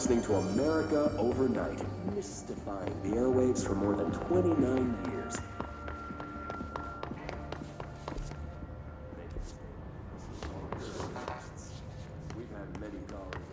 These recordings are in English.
listening to America Overnight, mystifying the airwaves for more than 29 years. We've had many callers.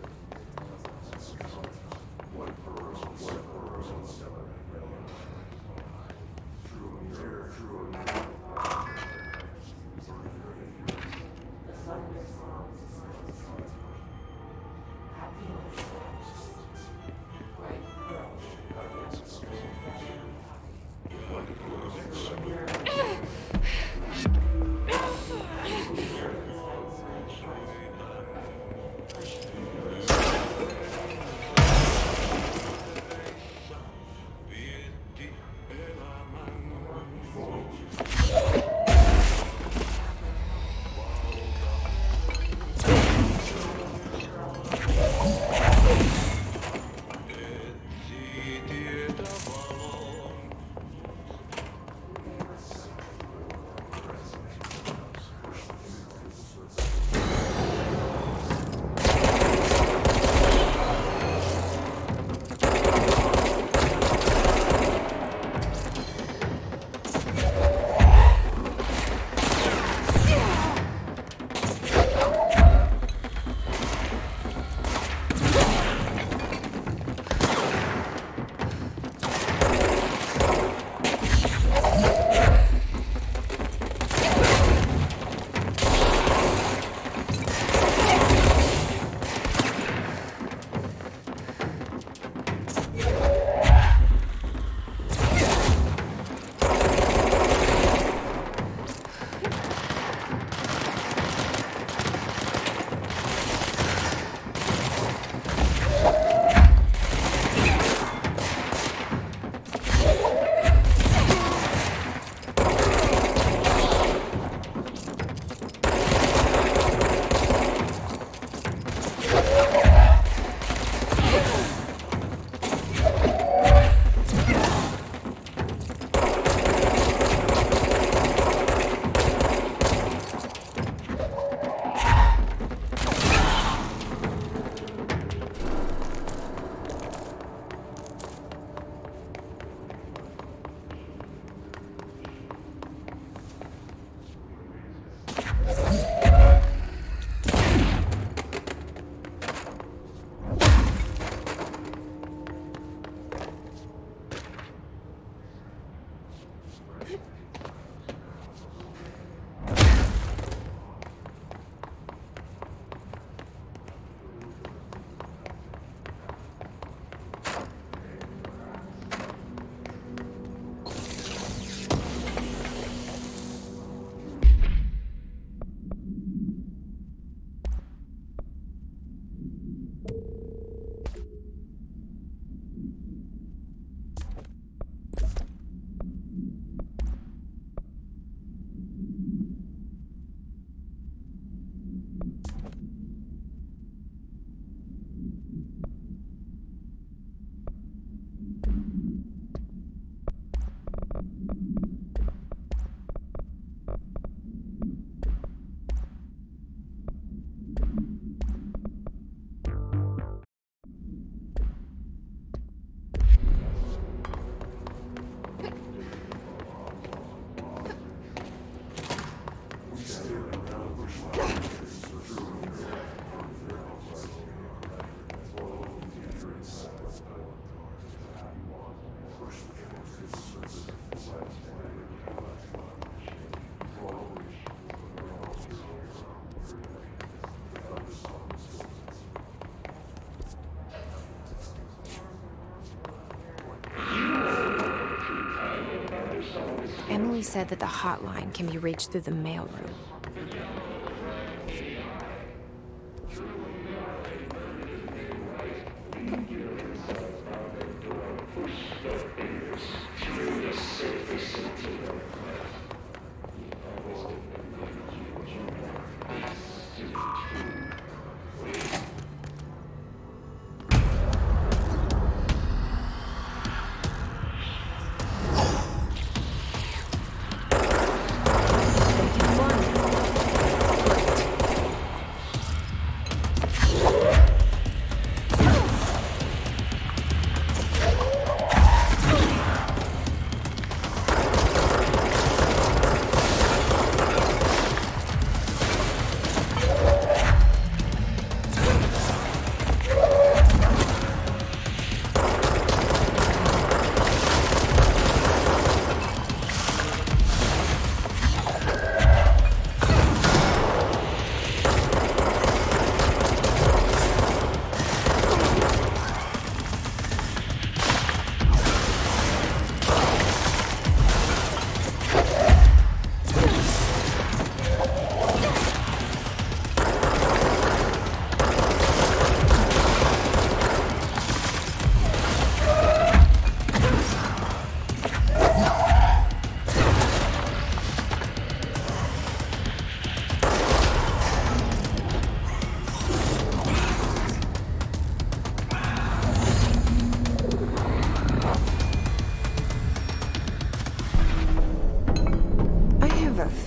Emily said that the hotline can be reached through the mailroom.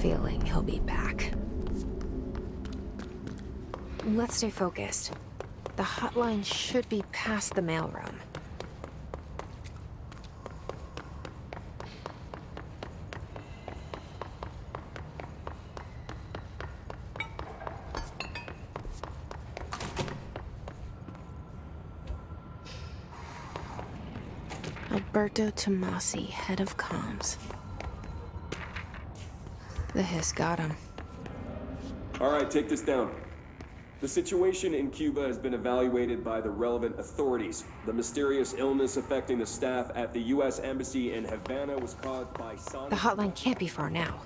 feeling he'll be back. Let's stay focused. The hotline should be past the mailroom. Alberto Tomasi, head of comms. The hiss got him. All right, take this down. The situation in Cuba has been evaluated by the relevant authorities. The mysterious illness affecting the staff at the U.S. Embassy in Havana was caused by sonic... The hotline can't be far now.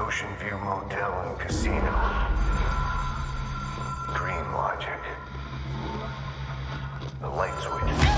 Ocean View Motel and Casino. Dream logic. The light switch.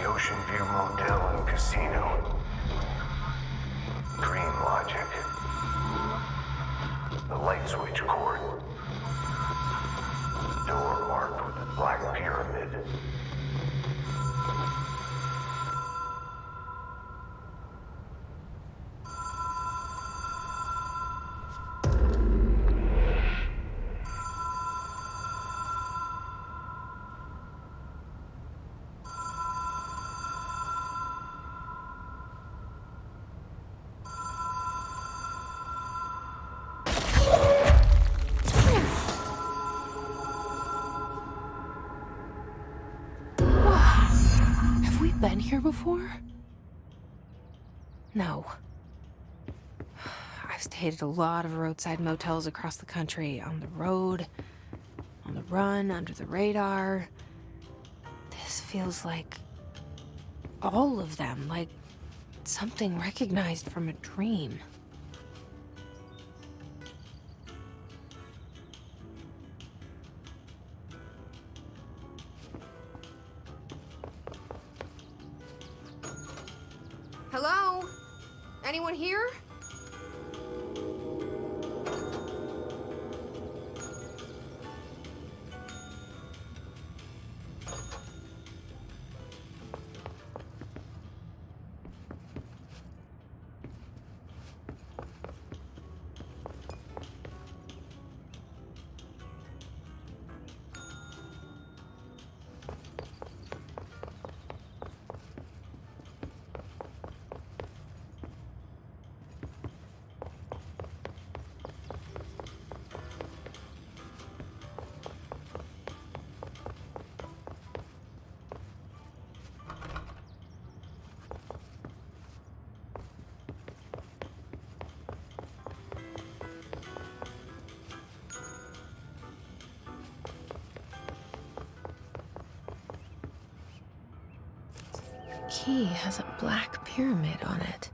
Ocean View Motel and Casino. Dream logic. The light switch cord. Door marked with a black pyramid. Been here before? No. I've stayed at a lot of roadside motels across the country, on the road, on the run, under the radar. This feels like all of them, like something recognized from a dream. Hello? Anyone here? Key has a black pyramid on it.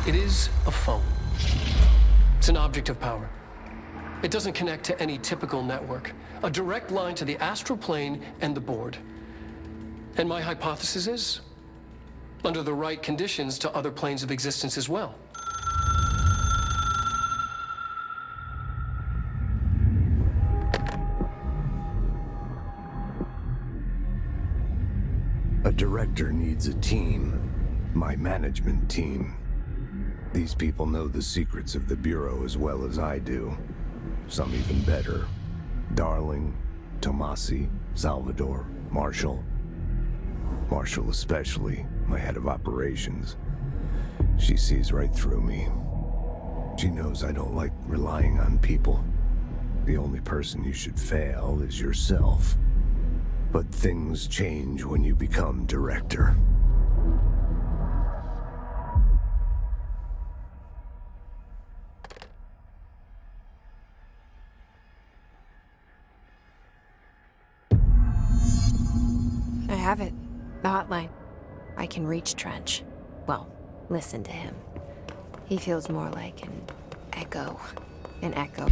It is a phone. It's an object of power. It doesn't connect to any typical network. A direct line to the astral plane and the board. And my hypothesis is, under the right conditions, to other planes of existence as well. A director needs a team. My management team. These people know the secrets of the Bureau as well as I do. some even better. Darling, Tomasi, Salvador, Marshall. Marshall especially, my head of operations. She sees right through me. She knows I don't like relying on people. The only person you should fail is yourself. But things change when you become director. I have it. The hotline. I can reach Trench. Well, listen to him. He feels more like an echo. An echo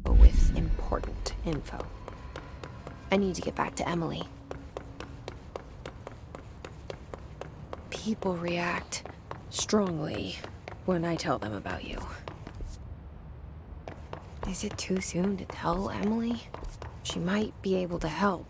with important info. I need to get back to Emily. People react strongly when I tell them about you. Is it too soon to tell Emily? She might be able to help.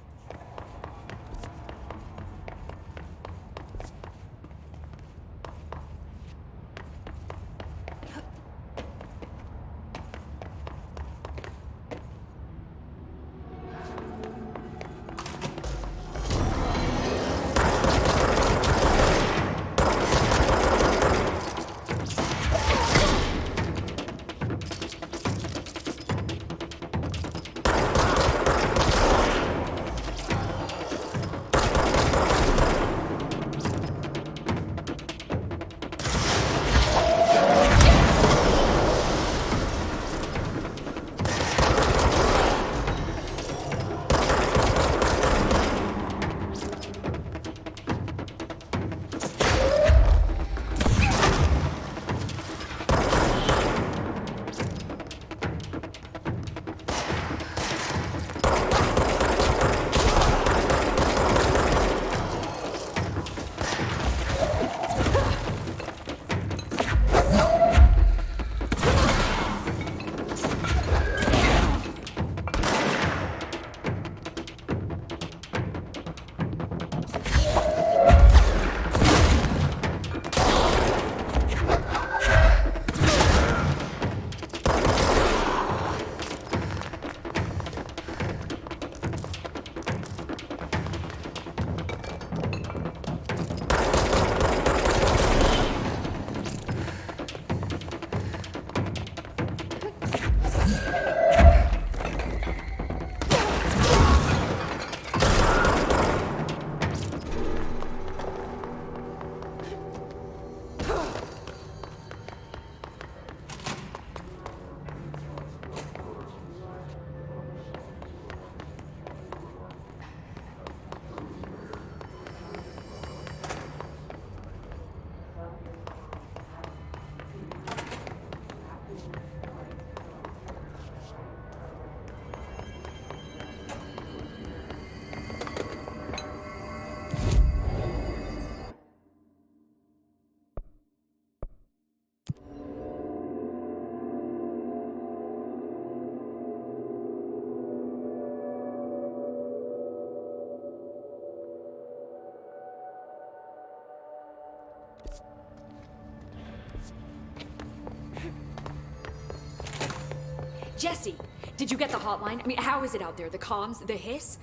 Jesse, did you get the hotline? I mean, how is it out there? The comms, the hiss?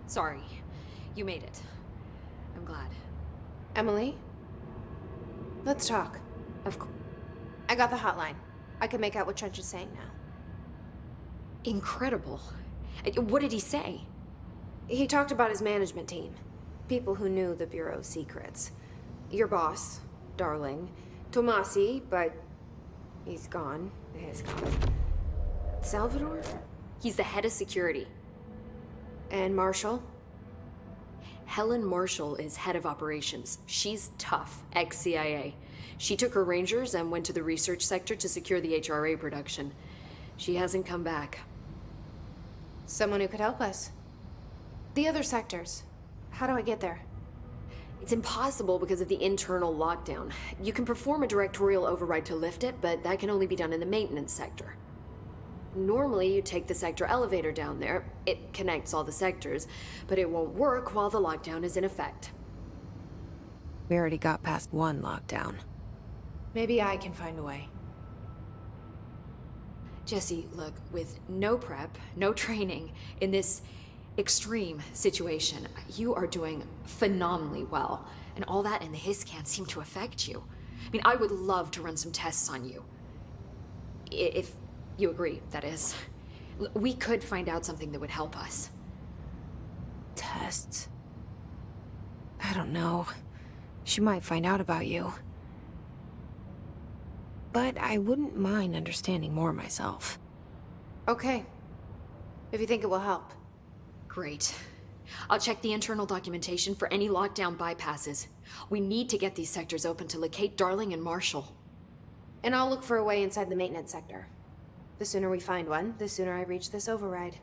Sorry, you made it. I'm glad. Emily? Let's talk. Of course. I got the hotline. I can make out what Trench is saying now. Incredible. What did he say? He talked about his management team. People who knew the Bureau's secrets. Your boss, Darling. Tomasi, but he's gone. He's gone. Salvador? He's the head of security. And Marshall? Helen Marshall is head of operations. She's tough, ex-CIA. She took her Rangers and went to the research sector to secure the HRA production. She hasn't come back. Someone who could help us. The other sectors. How do I get there? It's impossible because of the internal lockdown. You can perform a directorial override to lift it, but that can only be done in the maintenance sector. Normally, you take the sector elevator down there. It connects all the sectors, but it won't work while the lockdown is in effect. We already got past one lockdown. Maybe I can find a way. Jesse, look, with no prep, no training, in this extreme situation, you are doing phenomenally well. And all that and the hiss can't seem to affect you. I mean, I would love to run some tests on you. If you agree, that is. We could find out something that would help us. Tests? I don't know. She might find out about you. But I wouldn't mind understanding more myself. Okay. If you think it will help. Great. I'll check the internal documentation for any lockdown bypasses. We need to get these sectors open to locate Darling and Marshall. And I'll look for a way inside the maintenance sector. The sooner we find one, the sooner I reach this override.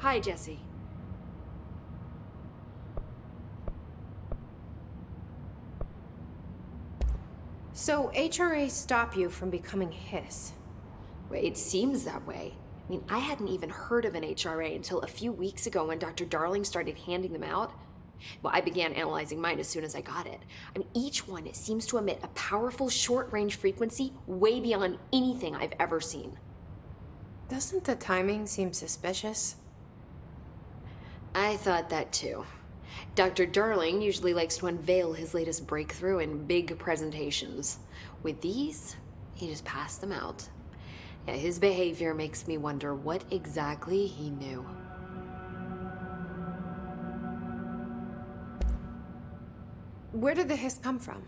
Hi, Jesse. So HRA stop you from becoming Hiss? Well, it seems that way. I mean, I hadn't even heard of an HRA until a few weeks ago when Dr. Darling started handing them out. Well, I began analyzing mine as soon as I got it. I mean, each one seems to emit a powerful short-range frequency way beyond anything I've ever seen. Doesn't the timing seem suspicious? I thought that too. Dr. Darling usually likes to unveil his latest breakthrough in big presentations. With these, he just passed them out. Yeah, his behavior makes me wonder what exactly he knew. Where did the hiss come from?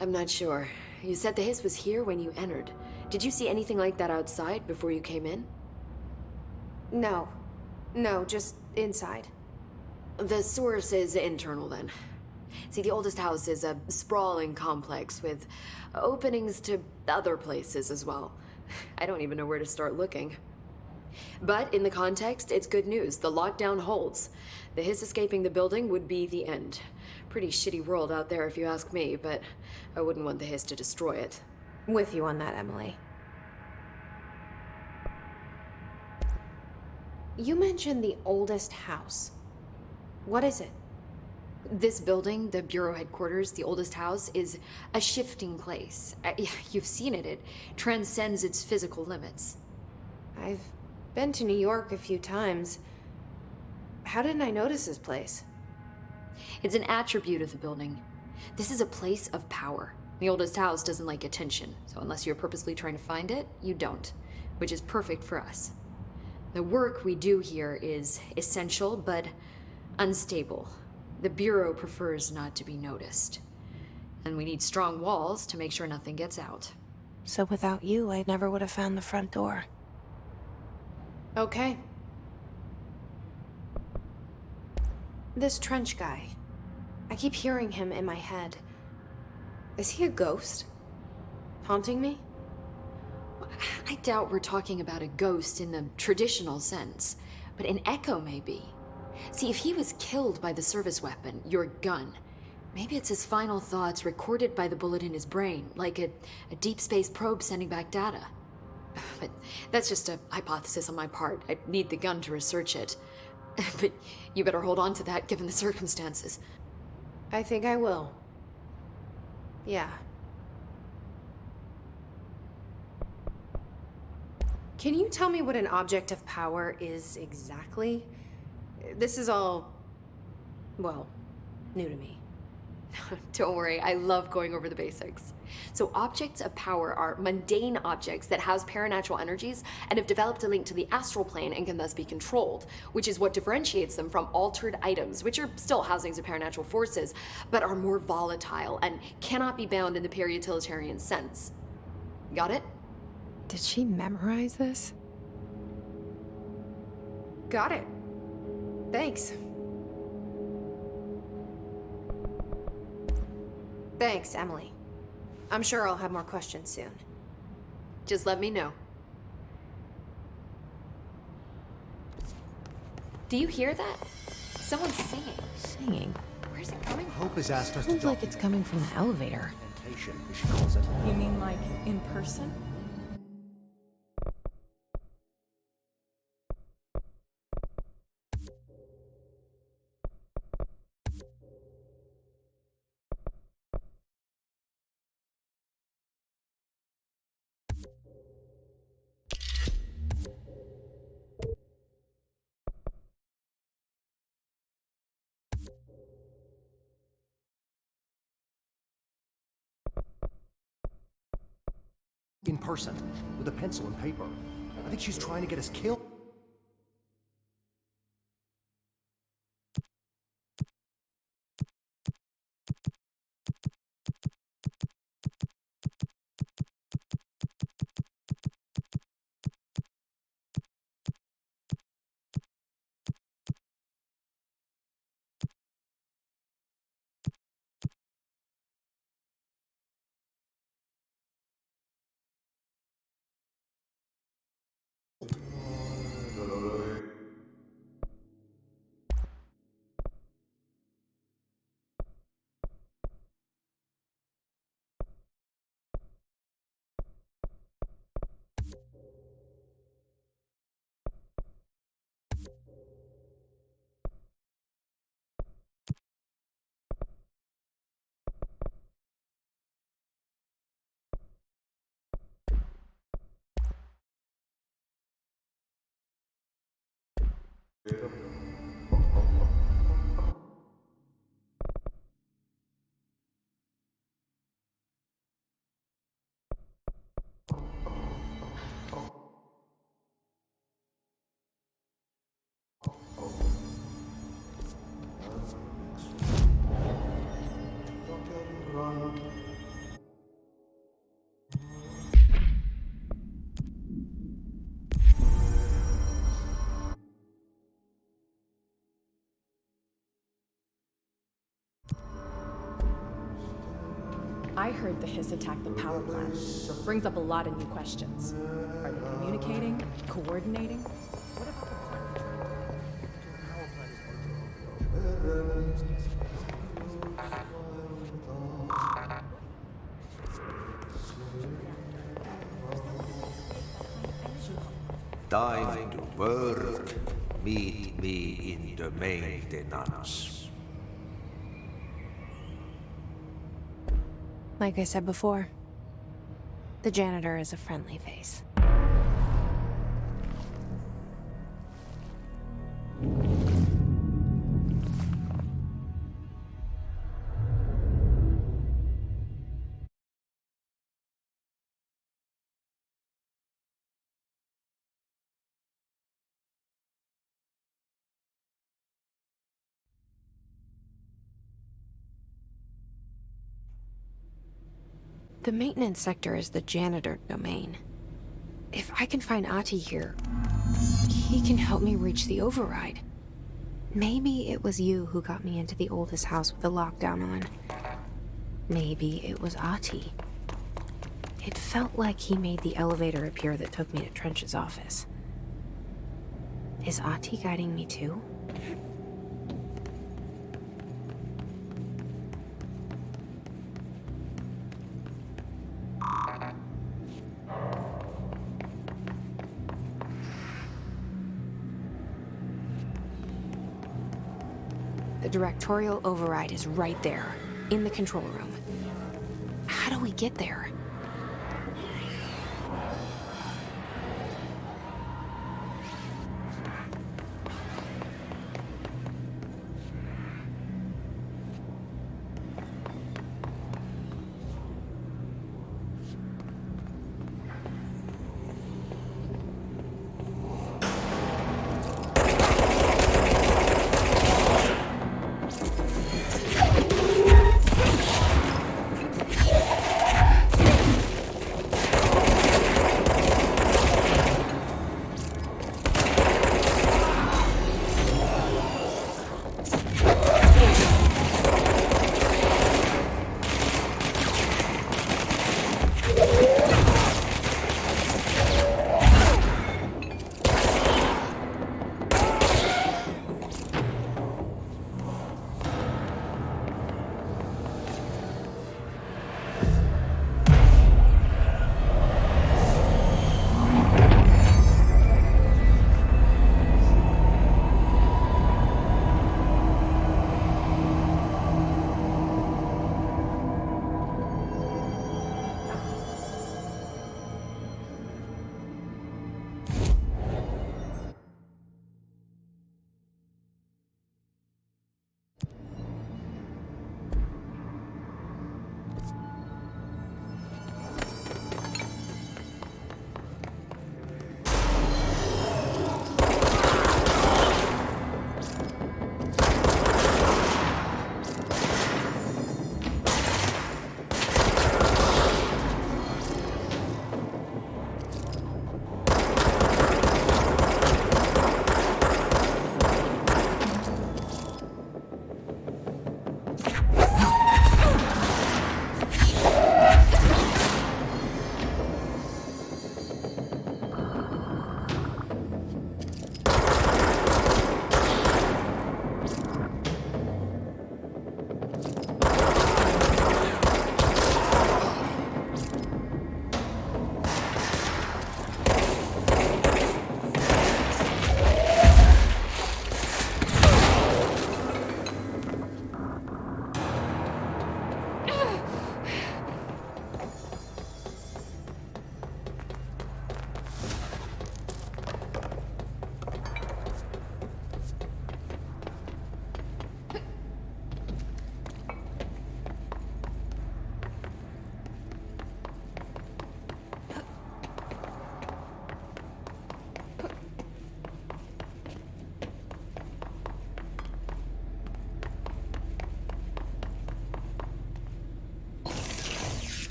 I'm not sure. You said the hiss was here when you entered. Did you see anything like that outside before you came in? No. No, just inside. The source is internal then. See, the oldest house is a sprawling complex with openings to other places as well. I don't even know where to start looking. But in the context, it's good news. The lockdown holds. The hiss escaping the building would be the end. Pretty shitty world out there if you ask me, but I wouldn't want the hiss to destroy it. With you on that, Emily. You mentioned the oldest house. What is it? This building, the Bureau headquarters, the oldest house, is a shifting place. You've seen it. It transcends its physical limits. I've been to New York a few times. How didn't I notice this place? It's an attribute of the building. This is a place of power. The oldest house doesn't like attention, so unless you're purposely trying to find it, you don't, which is perfect for us. The work we do here is essential, but unstable. The Bureau prefers not to be noticed. And we need strong walls to make sure nothing gets out. So without you, I never would have found the front door. Okay. This Trench guy. I keep hearing him in my head. Is he a ghost? Haunting me? I doubt we're talking about a ghost in the traditional sense, but an echo maybe. See, if he was killed by the service weapon, your gun, maybe it's his final thoughts recorded by the bullet in his brain, like a deep space probe sending back data. But that's just a hypothesis on my part. I need the gun to research it. But you better hold on to that given the circumstances. I think I will. Yeah. Can you tell me what an object of power is exactly? This is all, well, new to me. Don't worry, I love going over the basics. So objects of power are mundane objects that house paranatural energies and have developed a link to the astral plane and can thus be controlled, which is what differentiates them from altered items, which are still housings of paranatural forces, but are more volatile and cannot be bound in the pure utilitarian sense. Got it? Did she memorize this? Got it. Thanks. Thanks, Emily. I'm sure I'll have more questions soon. Just let me know. Do you hear that? Someone's singing. Singing? Where's it coming from? Hope has asked us to Sounds like it's coming from the elevator. documentation, she calls it. You mean like in person? In person, with a pencil and paper. I think she's trying to get us killed. I heard the Hiss attacked the power plant. Brings up a lot of new questions. Are they communicating? Coordinating? What about the Power plant is Time to work. Meet me in the maintenance. Like I said before, the janitor is a friendly face. The maintenance sector is the janitor domain. If I can find Ahti here, he can help me reach the override. Maybe it was you who got me into the oldest house with the lockdown on. Maybe it was Ahti. It felt like he made the elevator appear that took me to Trench's office. Is Ahti guiding me too? The directorial override is right there, in the control room. How do we get there?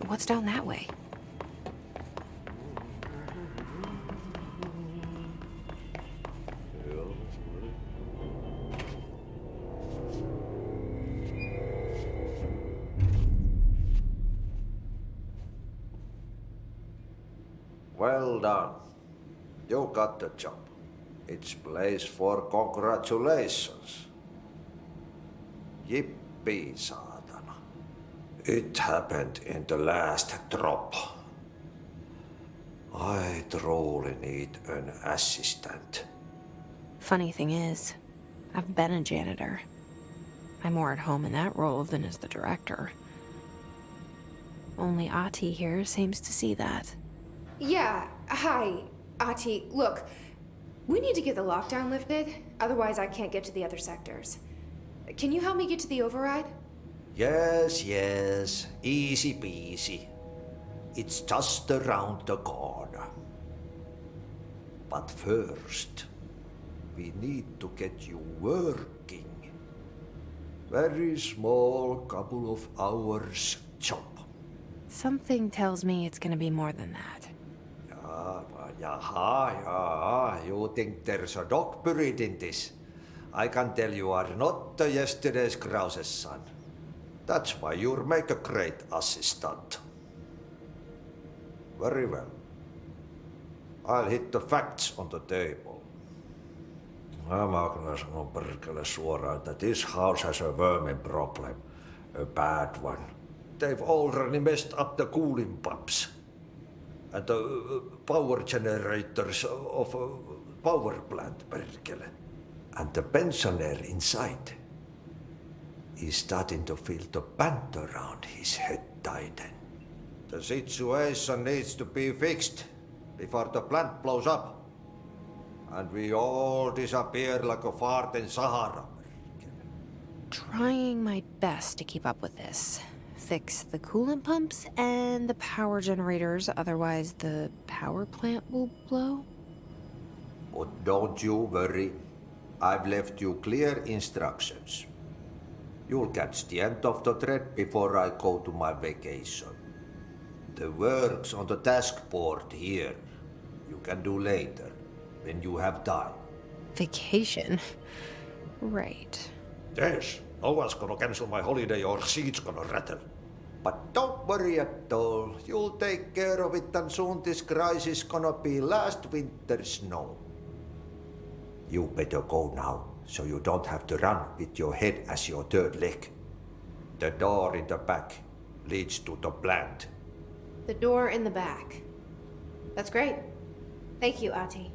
What's down that way? Well done. You got the job. It's place for congratulations. Yippee, saatana. It happened in the last drop. I truly need an assistant. Funny thing is, I've been a janitor. I'm more at home in that role than as the director. Only Ahti here seems to see that. Yeah, hi, Ahti. Look, we need to get the lockdown lifted, otherwise I can't get to the other sectors. Can you help me get to the override? Yes, easy peasy. It's just around the corner. But first, we need to get you working. Very small, couple of hours job. Something tells me it's gonna be more than that. Yaha, you think there's a dog buried in this? I can tell you are not the yesterday's Krause's son. That's why you'll make a great assistant. Very well. I'll hit the facts on the table. Mä kyllä sanon perkele suoraan, että this house has a vermin problem. A bad one. They've already messed up the cooling pumps. And the power generators of a power plant, perkele. And the pensioner inside is starting to feel the band around his head tighten. The situation needs to be fixed before the plant blows up. And we all disappear like a fart in Sahara. Trying my best to keep up with this. Fix the coolant pumps and the power generators, otherwise the power plant will blow. But don't you worry. I've left you clear instructions. You'll catch the end of the thread before I go to my vacation. The work's on the task board here. You can do later, when you have time. Vacation? Right. Yes, no one's gonna cancel my holiday or seat's gonna rattle. But don't worry at all. You'll take care of it and soon this crisis gonna be last winter's snow. You better go now, so you don't have to run with your head as your third leg. The door in the back leads to the plant. The door in the back. That's great. Thank you, Ati.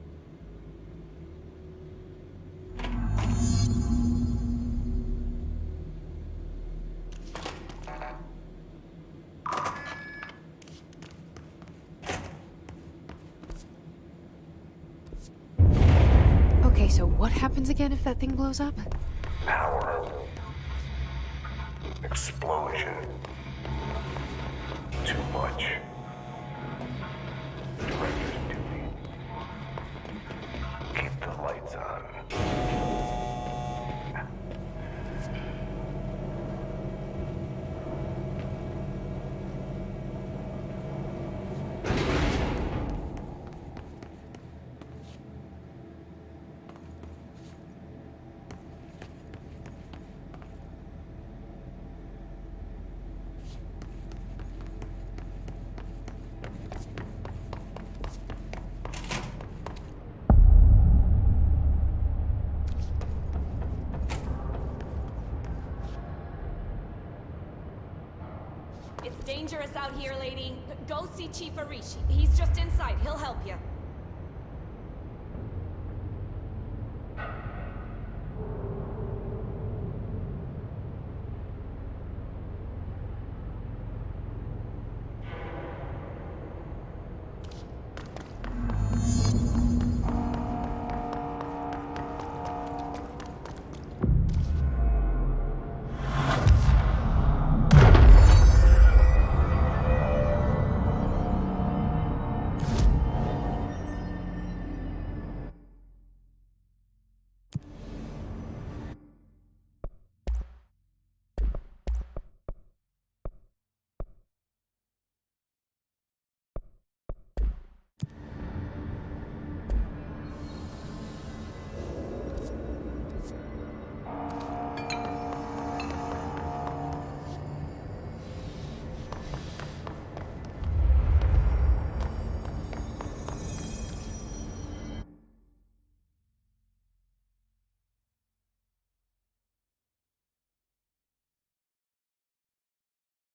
Okay, so what happens again if that thing blows up? Power. Explosion. Too much. Director's duty. Keep the lights on. It's dangerous out here, lady. Go see Chief Arishi. He's just inside. He'll help you.